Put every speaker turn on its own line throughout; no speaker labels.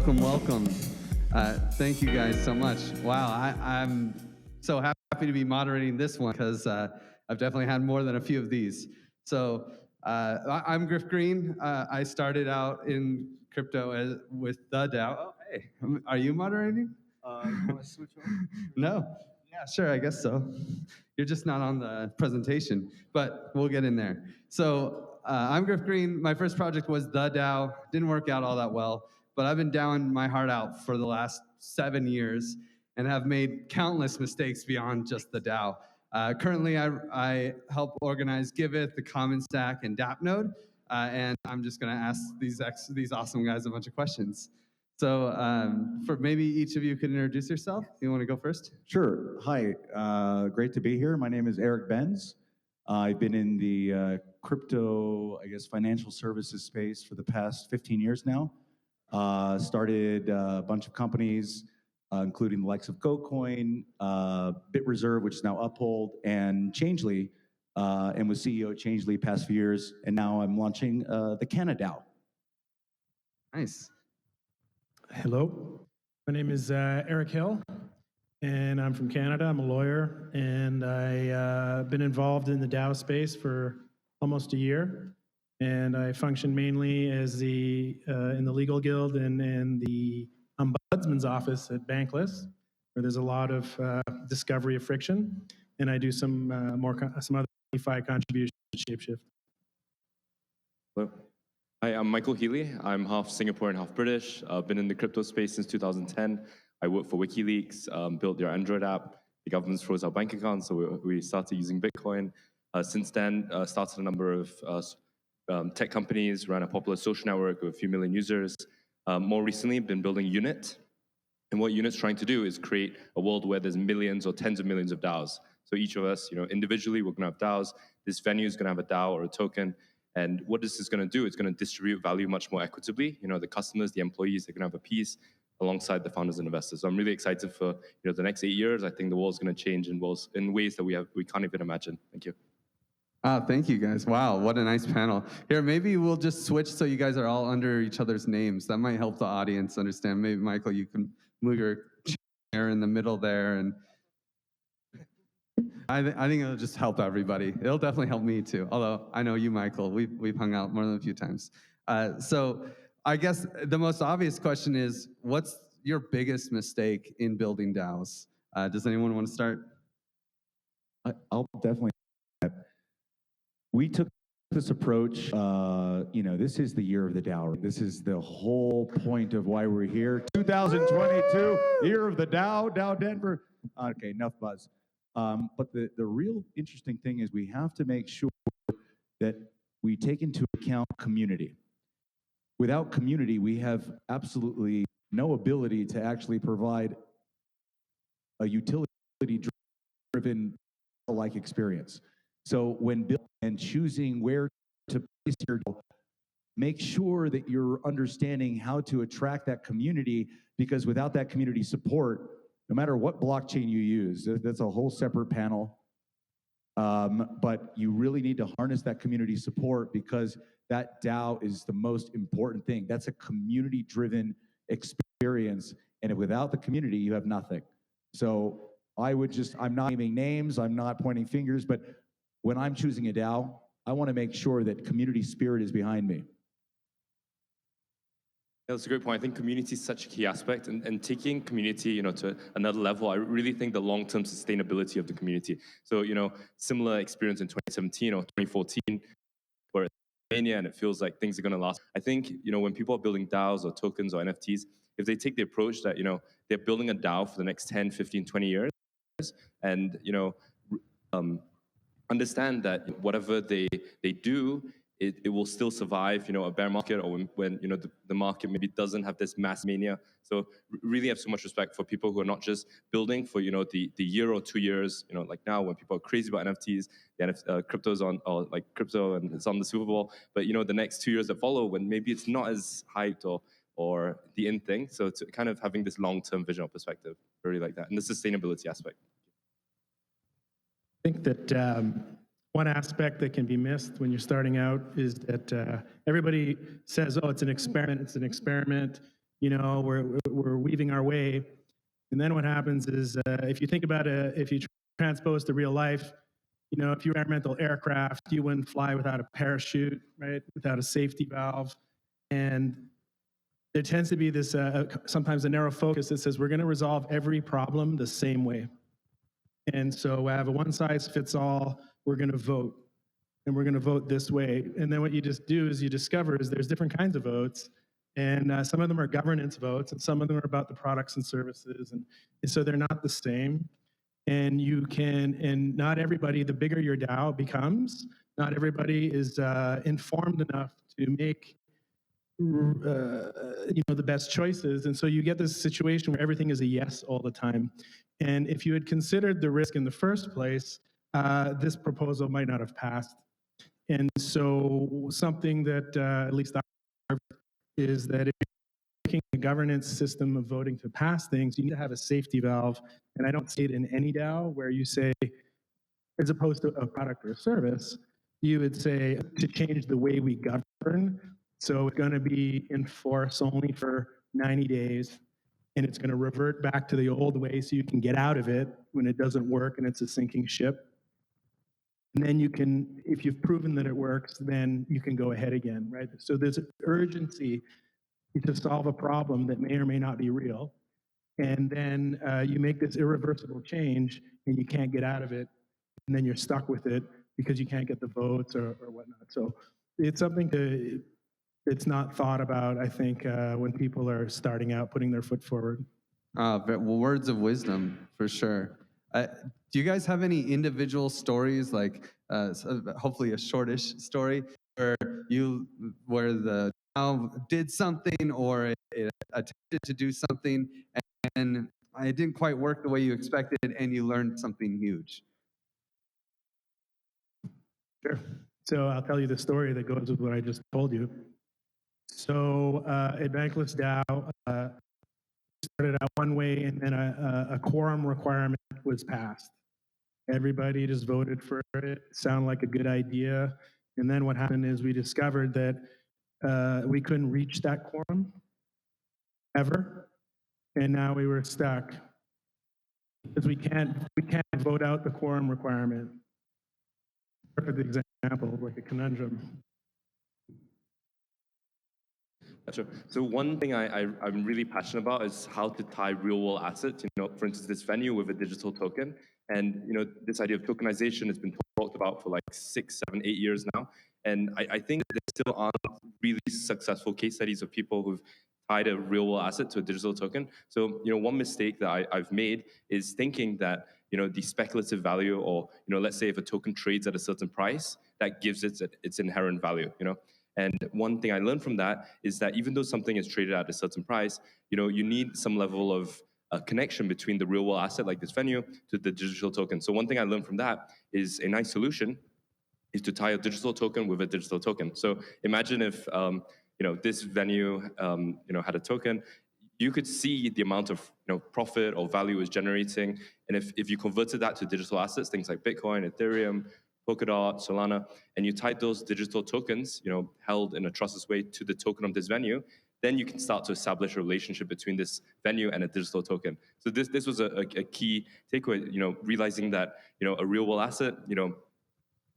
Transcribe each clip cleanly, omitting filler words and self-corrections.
welcome, welcome. Thank you guys so much. Wow, I'm so happy to be moderating this one because I've definitely had more than a few of these. So I'm Griff Green. I started out in crypto with the DAO. Oh, hey, are you moderating?
You want to switch over?
No. Yeah, sure, I guess so. You're just not on the presentation, but we'll get in there. So I'm Griff Green. My first project was the DAO. Didn't work out all that well, but I've been DAOing my heart out for the last 7 years and have made countless mistakes beyond just the DAO. Currently, I help organize Giveth, the Common Stack, and DAppNode, and I'm just going to ask these awesome guys a bunch of questions. So for maybe each of you could introduce yourself. You want to go first?
Sure. Hi. Great to be here. My name is Benz. I've been in the crypto, financial services space for the past 15 years now. Started a bunch of companies, including the likes of GoCoin, BitReserve, which is now Uphold, and Changely, and was CEO at Changely past few years. And now I'm launching the Canada.
Nice.
Hello, my name is Eric Hill, and I'm from Canada. I'm a lawyer, and I've been involved in the DAO space for almost a year. And I function mainly as in the legal guild and in the ombudsman's office at Bankless, where there's a lot of discovery of friction. And I do some other DeFi contributions to Shapeshift.
Hello. Hi, I'm Michael Healy. I'm half Singapore and half British. I've been in the crypto space since 2010. I worked for WikiLeaks, built their Android app. The government froze our bank accounts, so we started using Bitcoin. Since then, started a number of tech companies, ran a popular social network with a few million users. More recently, been building Unit. And what Unit's trying to do is create a world where there's millions or tens of millions of DAOs. So each of us, individually, we're going to have DAOs. This venue is going to have a DAO or a token. And what this is going to do, it's going to distribute value much more equitably. The customers, the employees, they're going to have a piece alongside the founders and investors. So I'm really excited for the next 8 years. I think the world's going to change in ways that we can't even imagine. Thank you.
Thank you guys. Wow, what a nice panel. Here, maybe we'll just switch so you guys are all under each other's names. That might help the audience understand. Maybe Michael, you can move your chair in the middle there, and I think it'll just help everybody. It'll definitely help me too. Although I know you, Michael, we've hung out more than a few times. So I guess the most obvious question is, what's your biggest mistake in building DAOs? Does anyone want to start?
I'll definitely. We took this approach. This is the year of the DAO. This is the whole point of why we're here. 2022, year of the DAO, DAODenver. Okay, enough buzz. But the real interesting thing is we have to make sure that we take into account community. Without community, we have absolutely no ability to actually provide a utility-driven like experience. So when building and choosing where to place your DAO, make sure that you're understanding how to attract that community, because without that community support, no matter what blockchain you use, that's a whole separate panel. But you really need to harness that community support, because that DAO is the most important thing. That's a community-driven experience. And without the community, you have nothing. So I'm not naming names, I'm not pointing fingers, but when I'm choosing a DAO, I want to make sure that community spirit is behind me.
That's a great point. I think community is such a key aspect, and taking community, to another level. I really think the long-term sustainability of the community. So, similar experience in 2017 or 2014, where it's mania and it feels like things are going to last. I think, when people are building DAOs or tokens or NFTs, if they take the approach that, they're building a DAO for the next 10, 15, 20 years, and, understand that whatever they do, it will still survive, a bear market, or when the market maybe doesn't have this mass mania. So really have so much respect for people who are not just building for the year or 2 years, like now when people are crazy about NFTs, crypto's on, or like crypto and it's on the Super Bowl, but the next 2 years that follow, when maybe it's not as hyped or the in thing. So it's kind of having this long-term vision or perspective, really like that, and the sustainability aspect.
I think that one aspect that can be missed when you're starting out is that everybody says, oh, it's an experiment, we're weaving our way. And then what happens is, if you think about if you transpose to real life, if you're experimental aircraft, you wouldn't fly without a parachute, right? Without a safety valve. And there tends to be this, sometimes a narrow focus that says we're going to resolve every problem the same way. And so I have a one size fits all, we're going to vote. And we're going to vote this way. And then what you just do is you discover is there's different kinds of votes. And some of them are governance votes, and some of them are about the products and services. And so they're not the same. And and not everybody, the bigger your DAO becomes, not everybody is informed enough to make the best choices. And so you get this situation where everything is a yes all the time. And if you had considered the risk in the first place, this proposal might not have passed. And so something that at least I is that if you're making a governance system of voting to pass things, you need to have a safety valve. And I don't see it in any DAO where you say, as opposed to a product or a service, you would say to change the way we govern. So it's going to be in force only for 90 days, and it's going to revert back to the old way so you can get out of it when it doesn't work and it's a sinking ship. And then you can, if you've proven that it works, then you can go ahead again, right? So there's urgency to solve a problem that may or may not be real. And then you make this irreversible change and you can't get out of it. And then you're stuck with it because you can't get the votes or whatnot. So it's something that's not thought about, I think, when people are starting out, putting their foot forward.
Well, words of wisdom, for sure. Do you guys have any individual stories, like hopefully a shortish story, where the DAO did something or it attempted to do something and it didn't quite work the way you expected and you learned something huge?
Sure. So I'll tell you the story that goes with what I just told you. So at Bankless DAO, started out one way, and then a quorum requirement was passed. Everybody just voted for it. Sounded like a good idea. And then what happened is we discovered that we couldn't reach that quorum ever, and now we were stuck because we can't vote out the quorum requirement. Perfect example, like a conundrum.
Gotcha. So one thing I'm really passionate about is how to tie real world assets, for instance, this venue with a digital token. And, this idea of tokenization has been talked about for like 6, 7, 8 years now. And I think there still aren't really successful case studies of people who've tied a real world asset to a digital token. So, one mistake that I've made is thinking that, the speculative value or, let's say if a token trades at a certain price, that gives it its inherent value, And one thing I learned from that is that even though something is traded at a certain price, you need some level of connection between the real world asset like this venue to the digital token. So one thing I learned from that is a nice solution is to tie a digital token with a digital token. So imagine if this venue had a token, you could see the amount of profit or value it's generating, and if you converted that to digital assets, things like Bitcoin, Ethereum, Polkadot, Solana, and you tied those digital tokens, held in a trustless way to the token of this venue, then you can start to establish a relationship between this venue and a digital token. So this was a key takeaway, realizing that, a real world asset,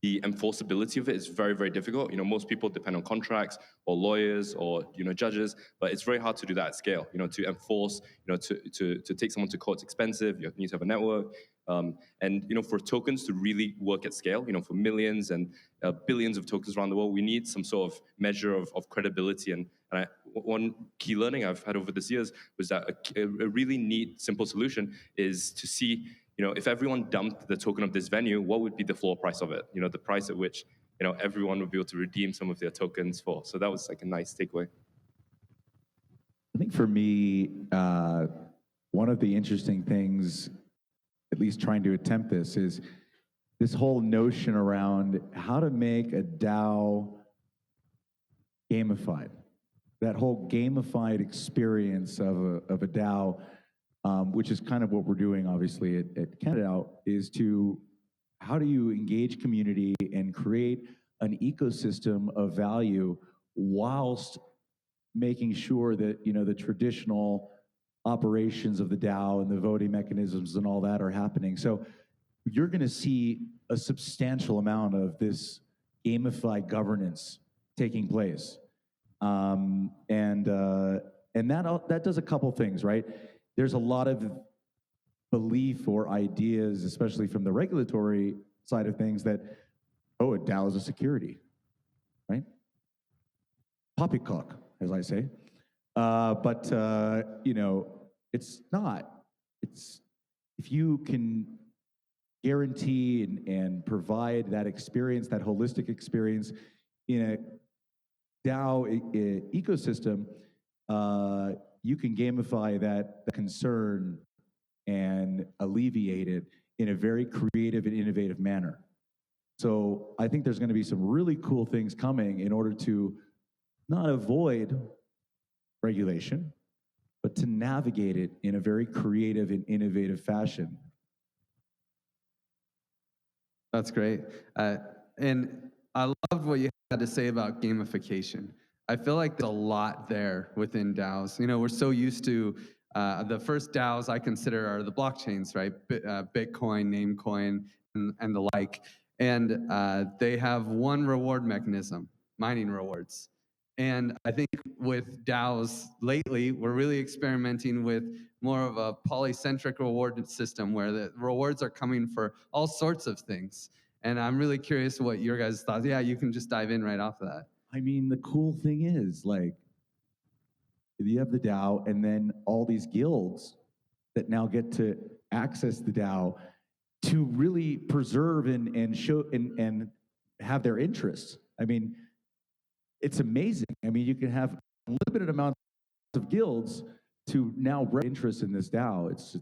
the enforceability of it is very, very difficult. Most people depend on contracts or lawyers or, judges, but it's very hard to do that at scale. To enforce, to take someone to court is expensive. You need to have a network. And, for tokens to really work at scale, for millions and billions of tokens around the world, we need some sort of measure of credibility. And one key learning I've had over these years was that a really neat, simple solution is to see, if everyone dumped the token of this venue, what would be the floor price of it? The price at which, everyone would be able to redeem some of their tokens for. So that was like a nice takeaway.
I think for me, one of the interesting things, at least trying to attempt this, is this whole notion around how to make a DAO gamified. That whole gamified experience of a DAO, which is kind of what we're doing, obviously, at Canada, is to how do you engage community and create an ecosystem of value whilst making sure that, the traditional operations of the DAO and the voting mechanisms and all that are happening. So you're going to see a substantial amount of this gamified governance taking place. And that does a couple things, right? There's a lot of belief or ideas, especially from the regulatory side of things, that, a DAO is a security, right? Poppycock, as I say. But it's not. It's, if you can guarantee and provide that experience, that holistic experience in a DAO ecosystem, you can gamify that concern and alleviate it in a very creative and innovative manner. So I think there's going to be some really cool things coming in order to not avoid regulation, but to navigate it in a very creative and innovative fashion.
That's great. And I loved what you had to say about gamification. I feel like there's a lot there within DAOs. We're so used to the first DAOs I consider are the blockchains, right? Bitcoin, Namecoin, and the like. And they have one reward mechanism, mining rewards. And I think with DAOs lately, we're really experimenting with more of a polycentric reward system where the rewards are coming for all sorts of things. And I'm really curious what your guys' thoughts. Yeah, you can just dive in right off of that.
I mean, the cool thing is, like, you have the DAO and then all these guilds that now get to access the DAO to really preserve and show and have their interests. I mean, it's amazing. I mean, you can have a limited amount of guilds to now bring interest in this DAO. It's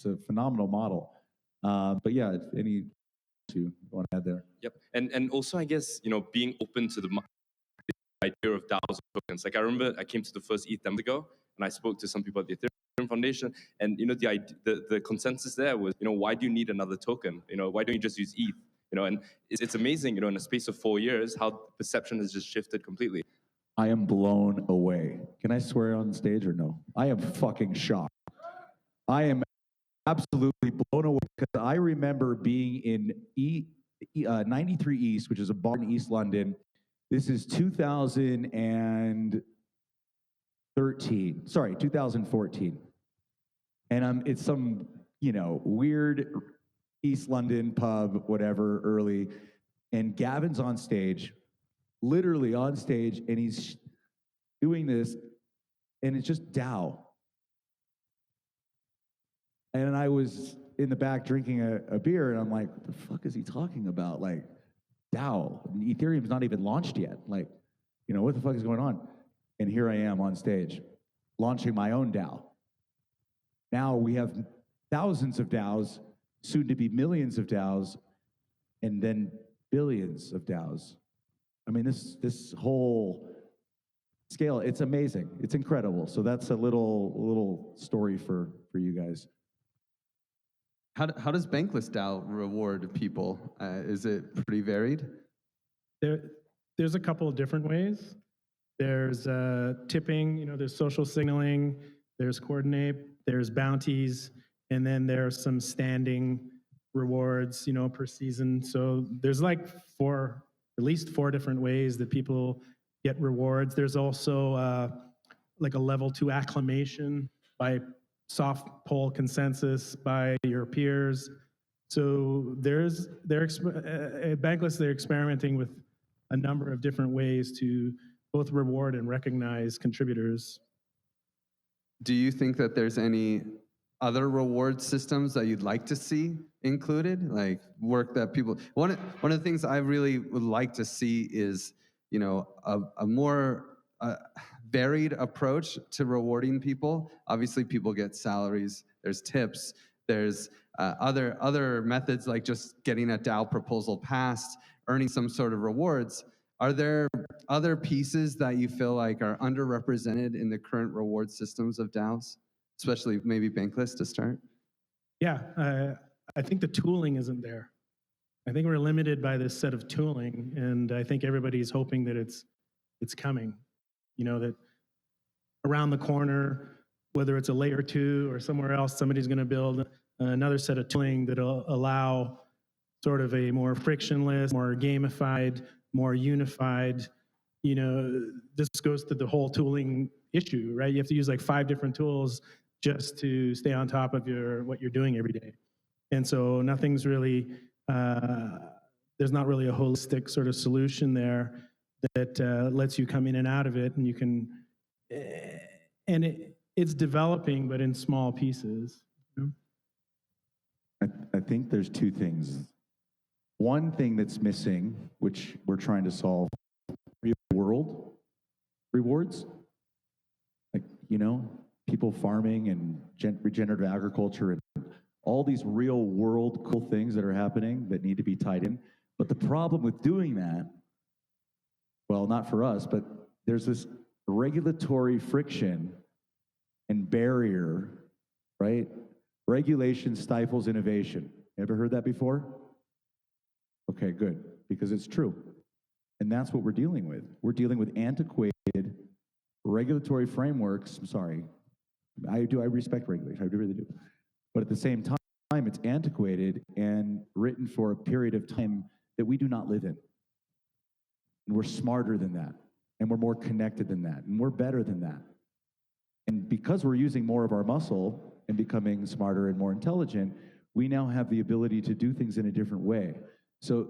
a phenomenal model. But yeah, any you want to add there?
Yep. And also, I guess, being open to the idea of DAOs tokens. Like, I remember I came to the first ETH ago, and I spoke to some people at the Ethereum Foundation, and the consensus there was, why do you need another token? Why don't you just use ETH? And it's amazing, in a space of 4 years, how perception has just shifted completely.
I am blown away. Can I swear on stage or no? I am fucking shocked. I am absolutely blown away because I remember being in 93 East, which is a bar in East London. This is 2014. And it's some, weird East London pub, whatever, early. And Gavin's on stage, literally on stage, and he's doing this, and it's just DAO. And I was in the back drinking a beer, and I'm like, what the fuck is he talking about? Like, DAO. Ethereum's not even launched yet. Like, what the fuck is going on? And here I am on stage, launching my own DAO. Now we have thousands of DAOs, soon to be millions of DAOs, and then billions of DAOs. I mean, this whole scale, it's amazing. It's incredible. So that's a little story for you guys.
How does Bankless DAO reward people? Is it pretty varied?
There's a couple of different ways. There's tipping, there's social signaling, there's coordinate, there's bounties, and then there's some standing rewards, per season. So there's at least four different ways that people get rewards. There's also like a level 2 acclamation by soft poll consensus by your peers. So at Bankless, they're experimenting with a number of different ways to both reward and recognize contributors.
Do you think that there's any other reward systems that you'd like to see included, like work that people? One of the things I really would like to see is, a more varied approach to rewarding people. Obviously, people get salaries. There's tips. There's other methods like just getting a DAO proposal passed, earning some sort of rewards. Are there other pieces that you feel like are underrepresented in the current reward systems of DAOs, especially maybe Bankless to start?
Yeah, I think the tooling isn't there. I think we're limited by this set of tooling, and I think everybody's hoping that it's coming. That around the corner, whether it's a layer 2 or somewhere else, somebody's going to build another set of tooling that'll allow sort of a more frictionless, more gamified, more unified, this goes to the whole tooling issue, right? You have to use like 5 different tools just to stay on top of what you're doing every day. And so nothing's really, there's not really a holistic sort of solution there that lets you come in and out of it, and you can, and it's developing, but in small pieces.
I think there's 2 things. One thing that's missing, which we're trying to solve, real world rewards. Like, people farming and regenerative agriculture and all these real world cool things that are happening that need to be tied in. But the problem with doing that, well, not for us, but there's this regulatory friction and barrier, right? Regulation stifles innovation. Ever heard that before? Okay, good, because it's true. And that's what we're dealing with. We're dealing with antiquated regulatory frameworks. I'm sorry. I respect regulation. I really do. But at the same time, it's antiquated and written for a period of time that we do not live in. And we're smarter than that. And we're more connected than that. And we're better than that. And because we're using more of our muscle and becoming smarter and more intelligent, we now have the ability to do things in a different way. So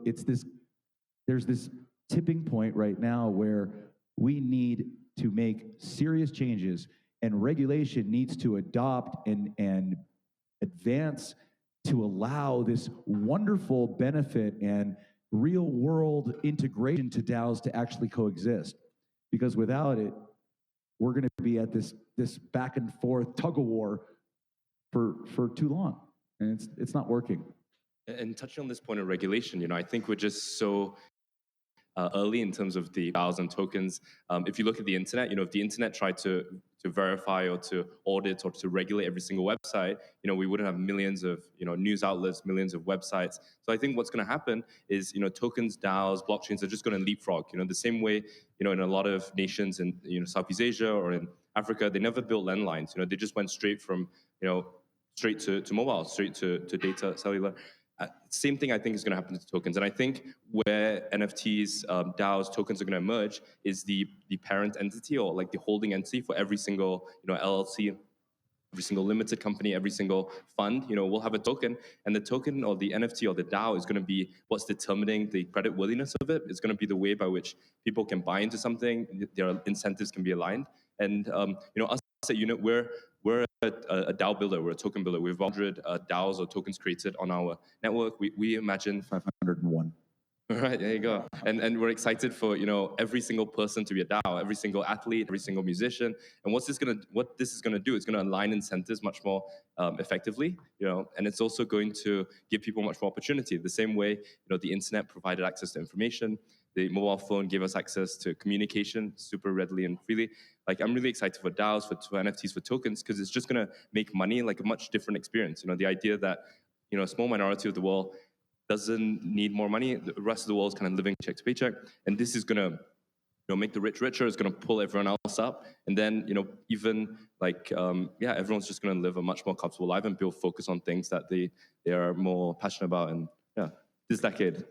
there's this tipping point right now where we need to make serious changes, and regulation needs to adopt and advance to allow this wonderful benefit and real world integration to DAOs to actually coexist. Because without it, we're going to be at this back and forth tug of war for too long, and it's not working.
And touching on this point of regulation, I think we're just so early in terms of the DAOs and tokens. If you look at the internet, if the internet tried to verify or to audit or to regulate every single website, we wouldn't have millions of news outlets, millions of websites. So I think what's going to happen is tokens, DAOs, blockchains are just going to leapfrog. The same way in a lot of nations in Southeast Asia or in Africa, they never built landlines. They just went straight from straight to mobile, straight to data cellular. Same thing I think is going to happen to tokens. And I think where NFTs, DAOs, tokens are going to emerge is the parent entity, or like the holding entity for every single LLC, every single limited company, every single fund. We'll have a token, and the token or the NFT or the DAO is going to be what's determining the credit worthiness of it. It's going to be the way by which people can buy into something, their incentives can be aligned. And us at Unit, we're a DAO builder, we're a token builder. We have 100 DAOs or tokens created on our network. We imagine
501.
All right, there you go. And we're excited for every single person to be a DAO, every single athlete, every single musician. And what this is gonna do? It's gonna align incentives much more effectively, and it's also going to give people much more opportunity. The same way the internet provided access to information, the mobile phone gave us access to communication super readily and freely. Like, I'm really excited for DAOs, for NFTs, for tokens, because it's just going to make money like a much different experience. The idea that a small minority of the world doesn't need more money, the rest of the world is kind of living check to paycheck, and this is going to make the rich richer. It's going to pull everyone else up, and then even like everyone's just going to live a much more comfortable life and build focus on things that they are more passionate about. And this decade.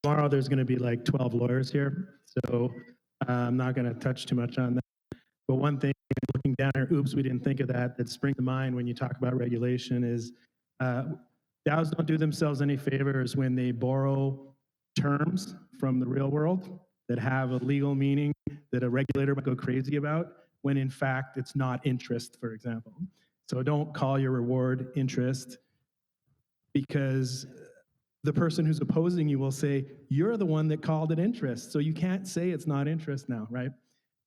Tomorrow there's going to be like 12 lawyers here, so I'm not going to touch too much on that. But one thing, looking down here, oops, we didn't think of that springs to mind when you talk about regulation is DAOs don't do themselves any favors when they borrow terms from the real world that have a legal meaning that a regulator might go crazy about, when in fact it's not interest, for example. So don't call your reward interest, because the person who's opposing you will say, you're the one that called it interest, so you can't say it's not interest now, right?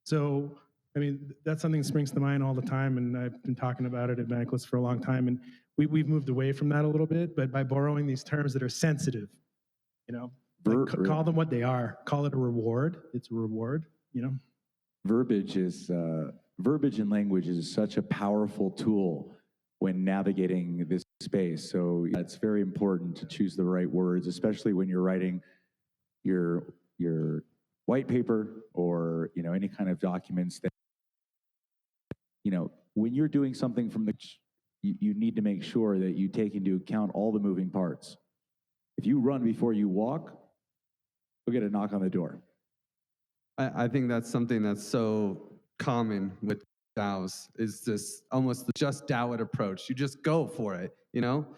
So, I mean, that's something that springs to mind all the time, and I've been talking about it at Bankless for a long time, and we've moved away from that a little bit, but by borrowing these terms that are sensitive, call them what they are. Call it a reward. It's a reward,
Verbiage and language is such a powerful tool when navigating this space. So it's very important to choose the right words, especially when you're writing your white paper or, any kind of documents that, when you're doing something from the, you need to make sure that you take into account all the moving parts. If you run before you walk, you'll get a knock on the door.
I think that's something that's so common with DAOs, is this almost the just DAO it approach. You just go for it,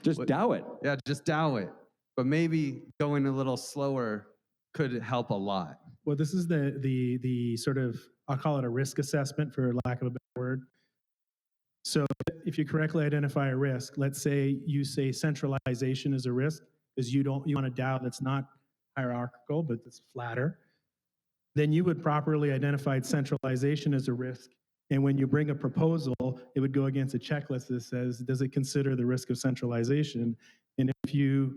Just DAO it.
Yeah, just DAO it. But maybe going a little slower could help a lot.
Well, this is the sort of, I'll call it a risk assessment for lack of a better word. So if you correctly identify a risk, let's say you say centralization is a risk because you want a DAO that's not hierarchical, but that's flatter, then you would properly identify centralization as a risk. And when you bring a proposal, it would go against a checklist that says, does it consider the risk of centralization? And if you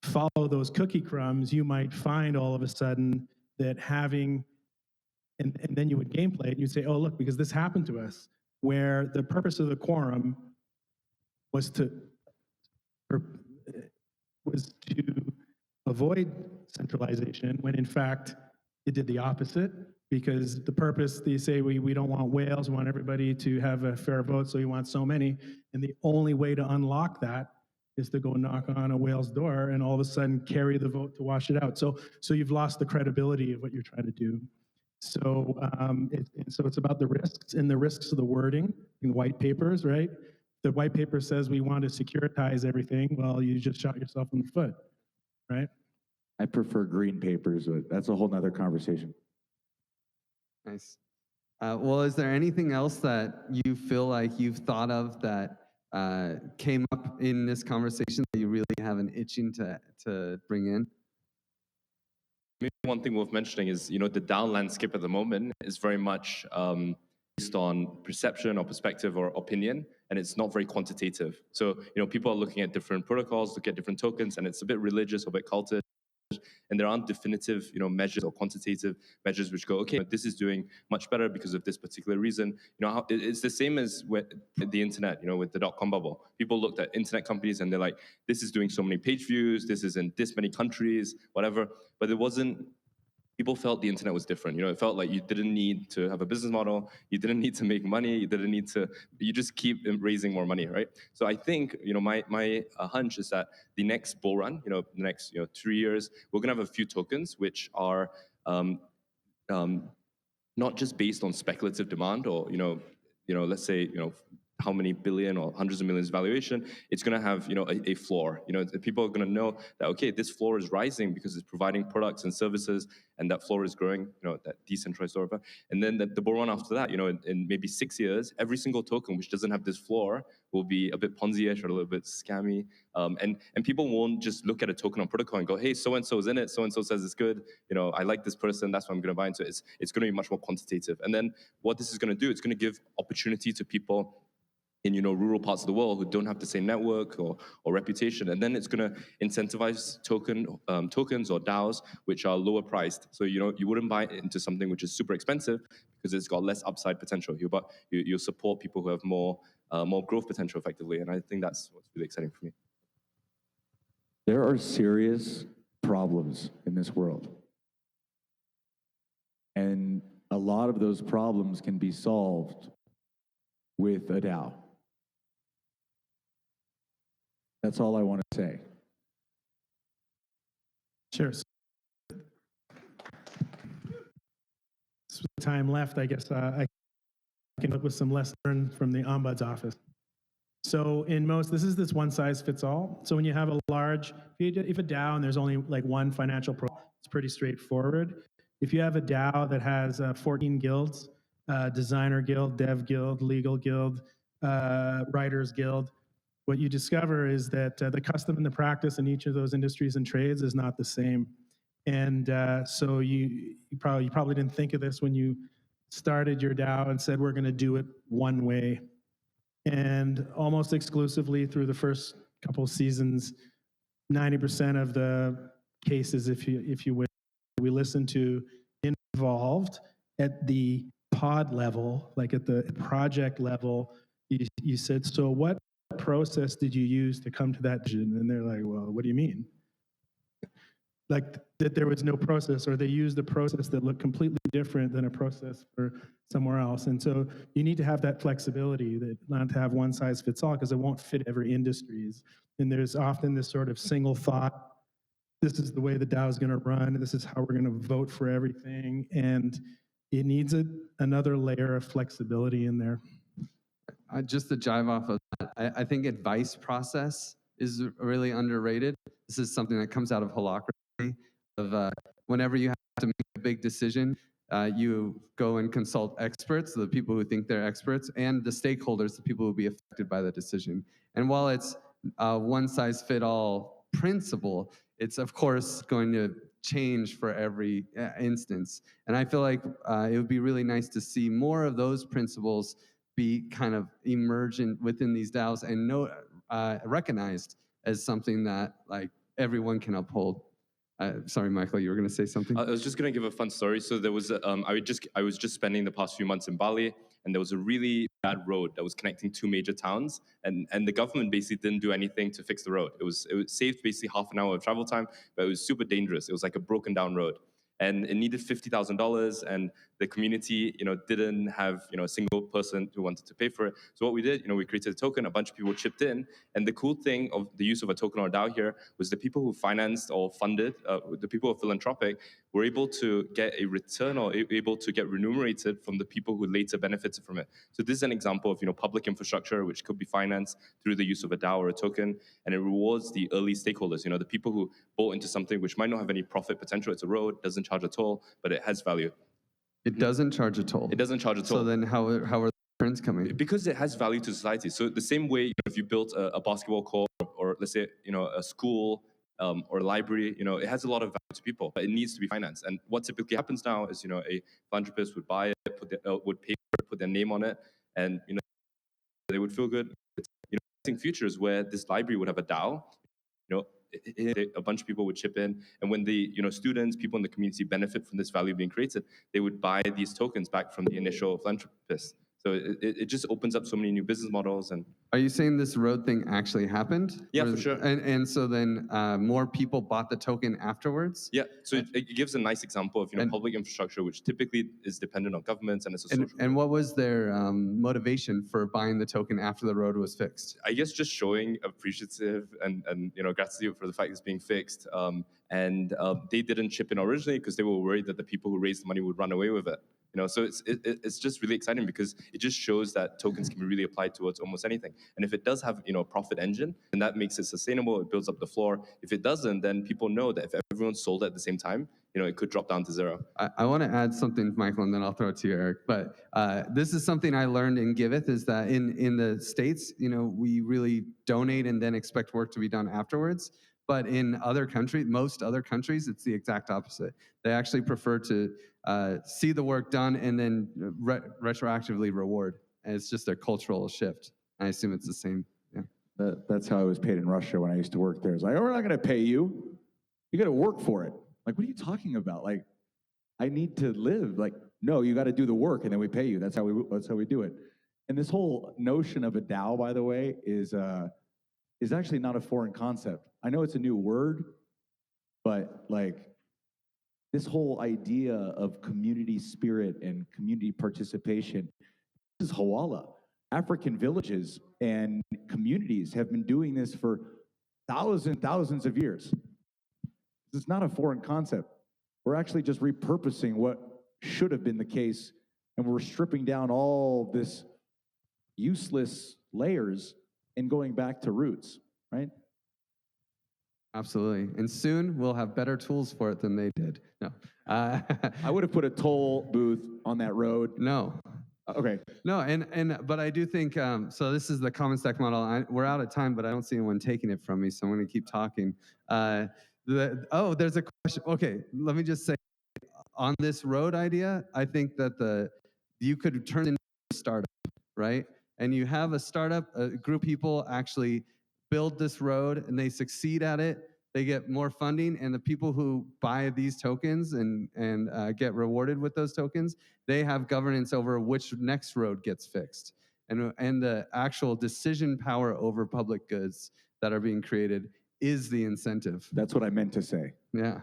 follow those cookie crumbs, you might find all of a sudden that having, and then you would gameplay it, and you'd say, oh, look, because this happened to us, where the purpose of the quorum was to avoid centralization, when in fact it did the opposite, because the purpose, they say we don't want whales, we want everybody to have a fair vote, so you want so many, and the only way to unlock that is to go knock on a whale's door and all of a sudden carry the vote to wash it out. So you've lost the credibility of what you're trying to do. So so it's about the risks, and the risks of the wording in white papers, right? The white paper says we want to securitize everything. Well, you just shot yourself in the foot, right?
I prefer green papers, but that's a whole nother conversation.
Nice. Well, is there anything else that you feel like you've thought of that came up in this conversation that you really have an itching to bring in?
Maybe one thing worth mentioning is, the DAO landscape at the moment is very much based on perception or perspective or opinion, and it's not very quantitative. So, people are looking at different protocols, look at different tokens, and it's a bit religious or a bit cultish. And there aren't definitive, measures or quantitative measures which go, okay, this is doing much better because of this particular reason. It's the same as with the internet, with the .com bubble. People looked at internet companies and they're like, this is doing so many page views, this is in this many countries, whatever. But it wasn't. People felt the internet was different. It felt like you didn't need to have a business model. You didn't need to make money. You just keep raising more money, right? So I think, my hunch is that the next bull run, the next, 3 years, we're going to have a few tokens which are not just based on speculative demand or, let's say, how many billion or hundreds of millions valuation. It's going to have, a floor. People are going to know that, okay, this floor is rising because it's providing products and services, and that floor is growing, that decentralized store. And then the bull run after that, in maybe 6 years, every single token which doesn't have this floor will be a bit Ponzi-ish or a little bit scammy. And people won't just look at a token on protocol and go, hey, so-and-so is in it, so-and-so says it's good, I like this person, that's why I'm going to buy into it. It's going to be much more quantitative. And then what this is going to do, it's going to give opportunity to people in rural parts of the world who don't have the same network or reputation, and then it's going to incentivize tokens or DAOs which are lower priced. So you wouldn't buy into something which is super expensive because it's got less upside potential. You support people who have more growth potential effectively, and I think that's what's really exciting for me.
There are serious problems in this world, and a lot of those problems can be solved with a DAO. That's all I want to say.
Sure. With time left, I guess I can look with some lessons learned from the Ombud's office. So this is this one size fits all. So when you have if a DAO and there's only like one financial pro, it's pretty straightforward. If you have a DAO that has 14 guilds, designer guild, dev guild, legal guild, writers guild, what you discover is that the custom and the practice in each of those industries and trades is not the same. And so you probably didn't think of this when you started your DAO and said, we're going to do it one way. And almost exclusively through the first couple of seasons, 90% of the cases, if you will, we listen to involved at the pod level, like at the project level, you said, so what process did you use to come to that decision? And they're like, well, what do you mean? like that there was no process, or they used a process that looked completely different than a process for somewhere else. And so you need to have that flexibility, that not to have one size fits all, because it won't fit every industries. And there's often this sort of single thought, this is the way the DAO is going to run, this is how we're going to vote for everything. And it needs another layer of flexibility in there.
Just to jive off of that, I think advice process is really underrated. This is something that comes out of holacracy, of whenever you have to make a big decision, you go and consult experts, the people who think they're experts, and the stakeholders, the people who will be affected by the decision. And while it's a one-size-fit-all principle, it's of course going to change for every instance. And I feel like it would be really nice to see more of those principles be kind of emergent within these DAOs and recognized as something that like everyone can uphold. Sorry, Michael, you were going to say something?
I was just going to give a fun story. So there was, I was just spending the past few months in Bali, and there was a really bad road that was connecting two major towns, and the government basically didn't do anything to fix the road. It saved basically half an hour of travel time, but it was super dangerous. It was like a broken down road. And it needed $50,000, and the community, didn't have, a single person who wanted to pay for it. So what we did, we created a token. A bunch of people chipped in, and the cool thing of the use of a token or DAO here was the people who financed or funded, the people who are philanthropic, were able to get a return or able to get remunerated from the people who later benefited from it. So this is an example of, public infrastructure which could be financed through the use of a DAO or a token, and it rewards the early stakeholders, the people who bought into something which might not have any profit potential. It's a road, doesn't charge a toll, but it has value.
It doesn't charge a toll.
It doesn't charge a toll.
So then how are the returns coming?
Because it has value to society. So the same way, if you built a basketball court, or let's say, a school or a library, it has a lot of value to people, but it needs to be financed. And what typically happens now is, a philanthropist would buy it, would pay for it, put their name on it, and they would feel good. In futures where this library would have a DAO, a bunch of people would chip in, and when the students, people in the community benefit from this value being created, they would buy these tokens back from the initial philanthropist. So it just opens up so many new business models. And
are you saying this road thing actually happened?
Yeah, for sure.
And so then more people bought the token afterwards?
Yeah, so it gives a nice example of public infrastructure, which typically is dependent on governments, and it's a social.
And what was their motivation for buying the token after the road was fixed?
I guess just showing appreciative and gratitude for the fact it's being fixed. And they didn't chip in originally because they were worried that the people who raised the money would run away with it. So it's just really exciting because it just shows that tokens can be really applied towards almost anything. And if it does have a profit engine, then that makes it sustainable. It builds up the floor. If it doesn't, then people know that if everyone sold it at the same time, it could drop down to zero.
I want to add something, Michael, and then I'll throw it to you, Eric. But this is something I learned in Giveth, is that in the States, we really donate and then expect work to be done afterwards. But in other countries, most other countries, it's the exact opposite. They actually prefer to see the work done and then retroactively reward. And it's just a cultural shift. I assume it's the same. Yeah.
That's how I was paid in Russia when I used to work there. It's like, oh, we're not going to pay you. You got to work for it. Like, what are you talking about? Like, I need to live. Like, no, you got to do the work and then we pay you. That's how we do it. And this whole notion of a DAO, by the way, is actually not a foreign concept. I know it's a new word, but like this whole idea of community spirit and community participation, this is Hawala. African villages and communities have been doing this for thousands of years. This is not a foreign concept. We're actually just repurposing what should have been the case, and we're stripping down all this useless layers and going back to roots, right?
Absolutely. And soon we'll have better tools for it than they did. No.
I would have put a toll booth on that road.
No.
Okay.
No, but I do think, so this is the common stack model. We're out of time, but I don't see anyone taking it from me, so I'm going to keep talking. There's a question. Okay, let me just say, on this road idea, I think that you could turn it into a startup, right? And you have a startup, a group of people actually build this road and they succeed at it. They get more funding, and the people who buy these tokens and get rewarded with those tokens, they have governance over which next road gets fixed. And the actual decision power over public goods that are being created is the incentive.
That's what I meant to say.
Yeah.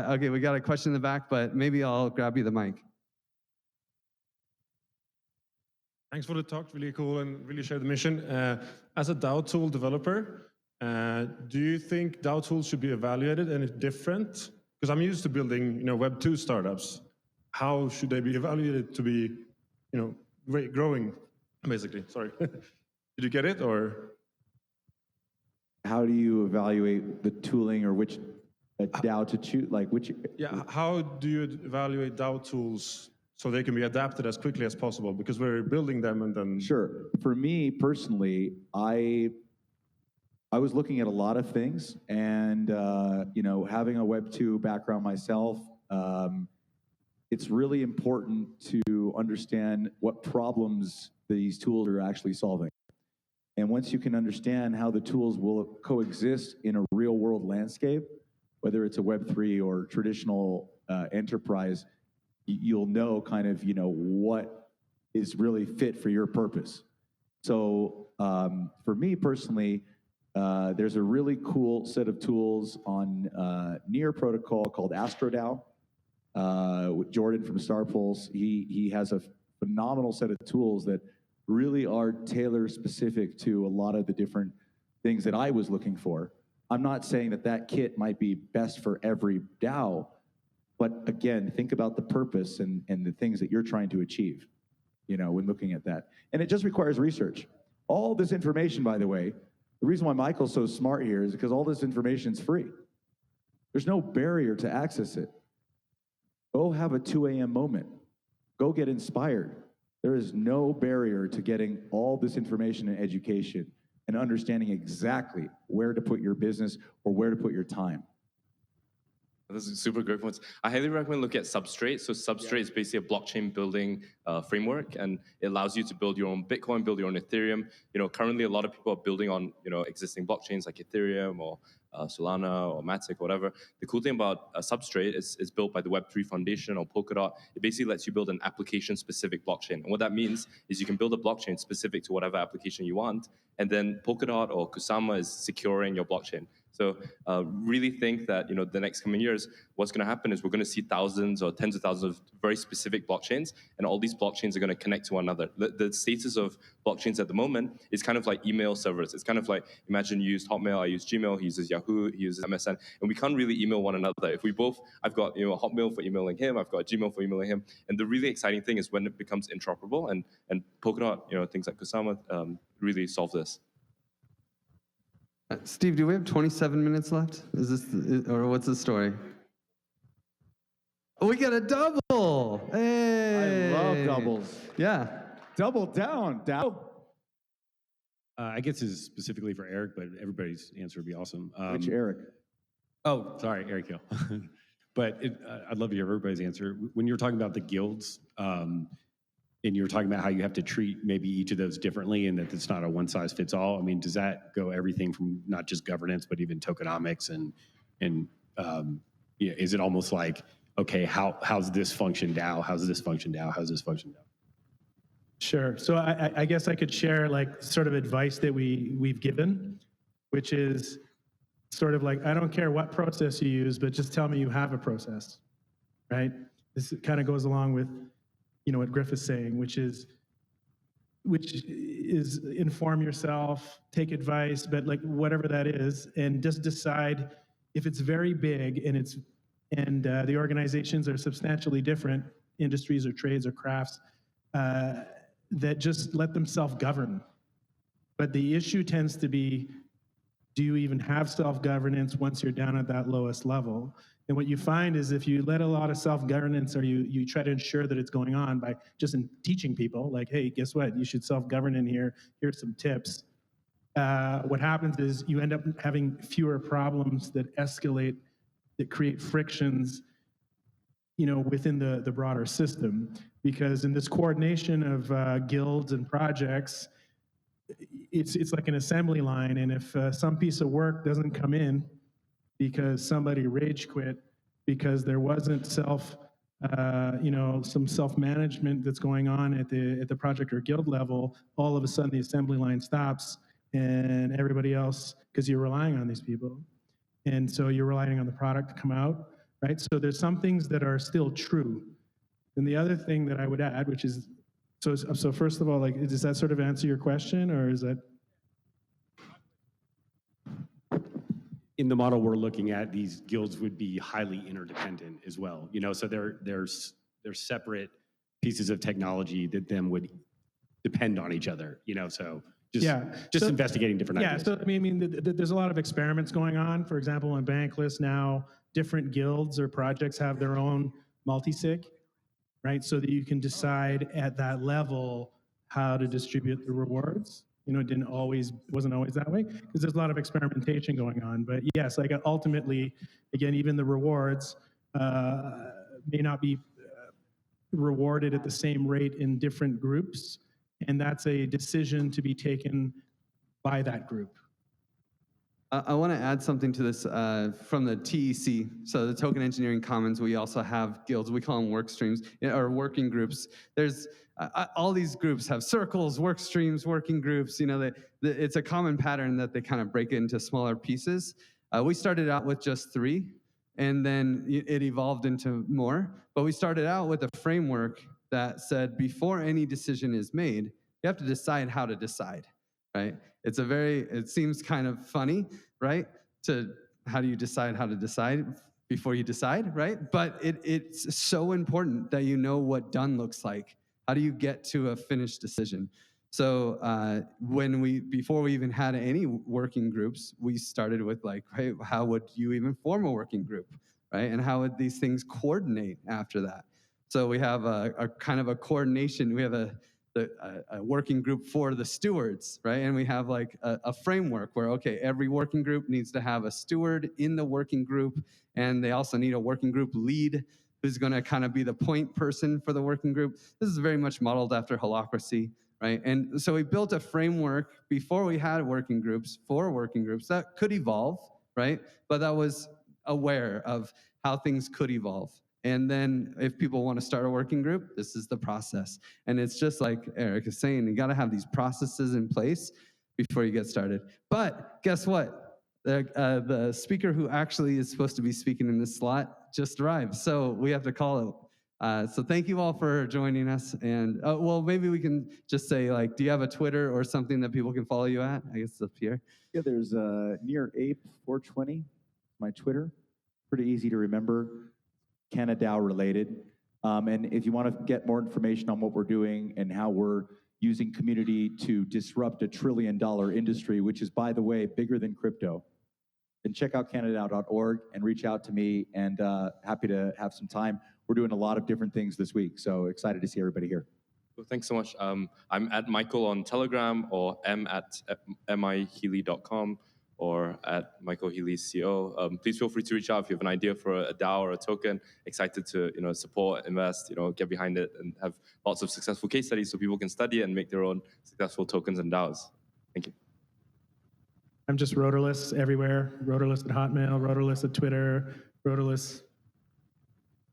Okay, we got a question in the back, but maybe I'll grab you the mic.
Thanks for the talk, really cool and really share the mission. As a DAO tool developer, do you think DAO tools should be evaluated any different? Because I'm used to building, Web 2 startups. How should they be evaluated to be, growing, basically? Sorry. Did you get it, or?
How do you evaluate the tooling or which DAO to choose? Like which?
Yeah, how do you evaluate DAO tools so they can be adapted as quickly as possible? Because we're building them and then...
Sure. For me personally, I was looking at a lot of things, and having a Web 2 background myself, it's really important to understand what problems these tools are actually solving. And once you can understand how the tools will coexist in a real world landscape, whether it's a Web3 or traditional enterprise, you'll know kind of, what is really fit for your purpose. So for me personally, there's a really cool set of tools on Near protocol called AstroDAO. With Jordan from Stifles, he has a phenomenal set of tools that really are tailor specific to a lot of the different things that I was looking for. I'm not saying that kit might be best for every DAO, but again, think about the purpose and the things that you're trying to achieve, when looking at that. And it just requires research. All this information, by the way, the reason why Michael's so smart here is because all this information is free. There's no barrier to access it. Go have a 2 a.m. moment. Go get inspired. There is no barrier to getting all this information and education and understanding exactly where to put your business or where to put your time.
This is super great points. I highly recommend look at Substrate. So Substrate is basically a blockchain building framework, and it allows you to build your own Bitcoin, build your own Ethereum. Currently a lot of people are building on existing blockchains like Ethereum or Solana or Matic or whatever. The cool thing about Substrate is it's built by the Web3 Foundation or Polkadot. It basically lets you build an application-specific blockchain. And what that means is you can build a blockchain specific to whatever application you want, and then Polkadot or Kusama is securing your blockchain. So really think that the next coming years, what's going to happen is we're going to see thousands or tens of thousands of very specific blockchains, and all these blockchains are going to connect to one another. The status of blockchains at the moment is kind of like email servers. It's kind of like, imagine you used Hotmail, I use Gmail, he uses Yahoo, he uses MSN, and we can't really email one another. If we both, I've got Hotmail for emailing him, I've got Gmail for emailing him, and the really exciting thing is when it becomes interoperable, and Polkadot, things like Kusama really solve this.
Steve, do we have 27 minutes left? Is this, or what's the story? Oh, we got a double! Hey!
I love doubles.
Yeah.
Double down, DAO.
I guess this is specifically for Eric, but everybody's answer would be awesome.
Which Eric?
Oh, sorry, Eric Hill. But I'd love to hear everybody's answer. When you were talking about the guilds, and you were talking about how you have to treat maybe each of those differently and that it's not a one-size-fits-all. I mean, does that go everything from not just governance, but even tokenomics is it almost like, okay, how's this function DAO? How's this function DAO? How's this function DAO?
Sure. So I guess I could share like sort of advice that we've given, which is sort of like, I don't care what process you use, but just tell me you have a process, right? This kind of goes along with what Griff is saying, which is inform yourself, take advice, but like whatever that is, and just decide if it's very big and the organizations are substantially different, industries or trades or crafts, that just let them self-govern. But the issue tends to be, do you even have self-governance once you're down at that lowest level? And what you find is if you let a lot of self-governance, or you try to ensure that it's going on by just teaching people, like, hey, guess what? You should self-govern in here. Here's some tips. What happens is you end up having fewer problems that escalate, that create frictions, within the broader system. Because in this coordination of guilds and projects, it's like an assembly line. And if some piece of work doesn't come in, because somebody rage quit, because there wasn't some self-management that's going on at the project or guild level, all of a sudden the assembly line stops and everybody else, because you're relying on these people. And so you're relying on the product to come out, right? So there's some things that are still true. And the other thing that I would add, which is, so first of all, like, does that sort of answer your question, or is that?
In the model we're looking at, these guilds would be highly interdependent as well. So they're separate pieces of technology that then would depend on each other. So just investigating different ideas.
Yeah, so I mean, there's a lot of experiments going on. For example, in Bankless now, different guilds or projects have their own multi-sig, right? So that you can decide at that level how to distribute the rewards. It wasn't always that way, because there's a lot of experimentation going on. But yes, like ultimately, again, even the rewards may not be rewarded at the same rate in different groups, and that's a decision to be taken by that group.
I want to add something to this from the TEC. So the Token Engineering Commons, we also have guilds. We call them work streams or working groups. There's all these groups have circles, work streams, working groups. It's a common pattern that they kind of break into smaller pieces. We started out with just 3, and then it evolved into more. But we started out with a framework that said before any decision is made, you have to decide how to decide, right? It seems kind of funny, right? How do you decide how to decide before you decide, right? But it's so important that you know what done looks like. How do you get to a finished decision? So before we even had any working groups, we started with like, hey, how would you even form a working group, right? And how would these things coordinate after that? So we have a kind of a coordination. We have a working group for the stewards, right? And we have like a framework where, okay, every working group needs to have a steward in the working group, and they also need a working group lead who's going to kind of be the point person for the working group. This is very much modeled after holacracy, right? And so we built a framework before we had working groups for working groups that could evolve, right? But that was aware of how things could evolve. And then if people want to start a working group, this is the process. And it's just like Eric is saying, you got to have these processes in place before you get started. But guess what? The speaker who actually is supposed to be speaking in this slot just arrived. So we have to call it. So thank you all for joining us. And well, maybe we can just say, like, do you have a Twitter or something that people can follow you at? I guess it's up here.
Yeah, there's Near Ape 420, my Twitter. Pretty easy to remember. Canada related. And if you want to get more information on what we're doing and how we're using community to disrupt $1 trillion industry, which is, by the way, bigger than crypto, then check out canada.org and reach out to me, and happy to have some time. We're doing a lot of different things this week, so excited to see everybody here.
Well, thanks so much. I'm at Michael on Telegram, or m@mihealy.com, or at Michael Healy CO. Please feel free to reach out if you have an idea for a DAO or a token. Excited to support, invest, get behind it, and have lots of successful case studies so people can study it and make their own successful tokens and DAOs. Thank you.
I'm just Rotorless everywhere. Rotorless at Hotmail, Rotorless at Twitter, Rotorless.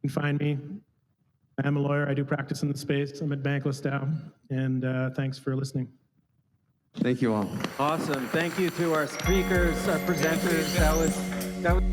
You can find me. I am a lawyer. I do practice in the space. I'm at Bankless DAO. And thanks for listening.
Thank you all.
Awesome. Thank you to our speakers, our presenters. That was